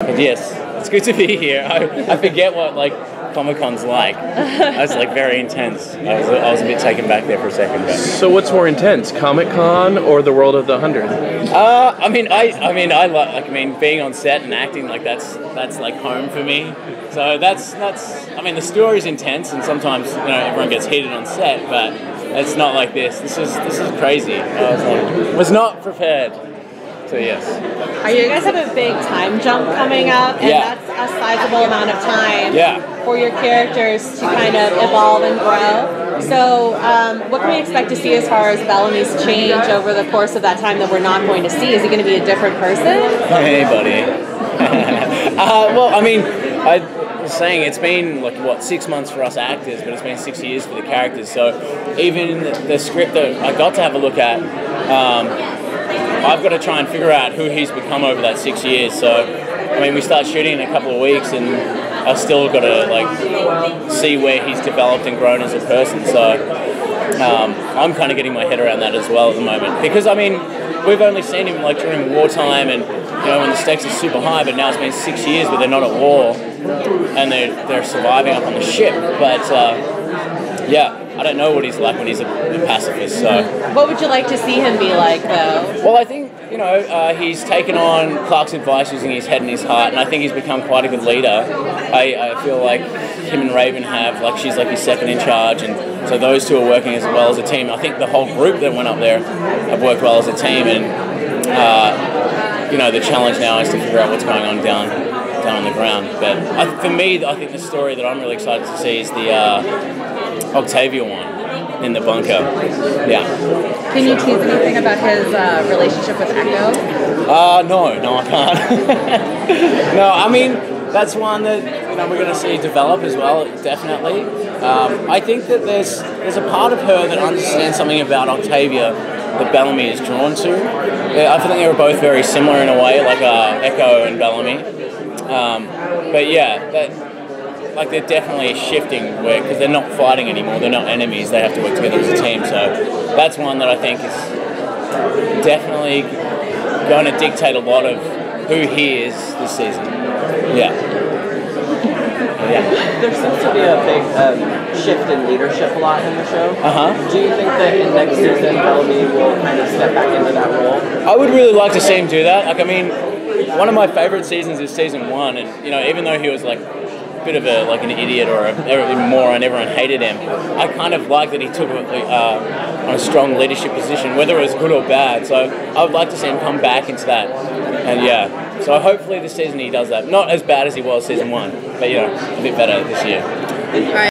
But yes, it's good to be here. I forget what Comic-Con's like. That's very intense. I was a bit taken back there for a second. But. So what's more intense, Comic-Con or the world of the 100? Being on set and acting that's home for me. So that's the story's intense, and sometimes everyone gets heated on set, but it's not like this. This is crazy. I was not prepared. So yes. You guys have a big time jump coming up, and that's a sizable amount of time for your characters to kind of evolve and grow. So what can we expect to see as far as Bellamy's change over the course of that time that we're not going to see? Is he going to be a different person? Hey, buddy. I was saying it's been 6 months for us actors, but it's been 6 years for the characters. So even the script that I got to have a look at, I've got to try and figure out who he's become over that 6 years. So, we start shooting in a couple of weeks, and I've still got to see where he's developed and grown as a person. So, I'm kind of getting my head around that as well at the moment. Because, we've only seen him during wartime and, when the stakes are super high, but now it's been 6 years where they're not at war and they're surviving up on the ship. But, I don't know what he's like when he's a pacifist. So, what would you like to see him be like, though? Well, I think he's taken on Clark's advice using his head and his heart, and I think he's become quite a good leader. I feel like him and Raven have she's his second in charge, and so those two are working as well as a team. I think the whole group that went up there have worked well as a team, and the challenge now is to figure out what's going on down on the ground. But for me, I think the story that I'm really excited to see is the Octavia one in the bunker. Yeah. Can you tease anything about his relationship with Echo? No, I can't. No, that's one that we're going to see develop as well. Definitely. I think that there's a part of her that understands something about Octavia that Bellamy is drawn to. I think they were both very similar in a way, Echo and Bellamy. They're definitely shifting because they're not fighting anymore. They're not enemies. They have to work together as a team. So that's one that I think is definitely going to dictate a lot of who he is this season. Yeah. There seems to be a big shift in leadership a lot in the show. Do you think that in next season Bellamy will kind of step back into that role? I would really like to see him do that. One of my favorite seasons is season 1, and even though he was a bit of an idiot or a moron, everyone hated him. I kind of like that he took on a strong leadership position, whether it was good or bad. So I would like to see him come back into that, and so hopefully this season he does that. Not as bad as he was season 1, but a bit better this year.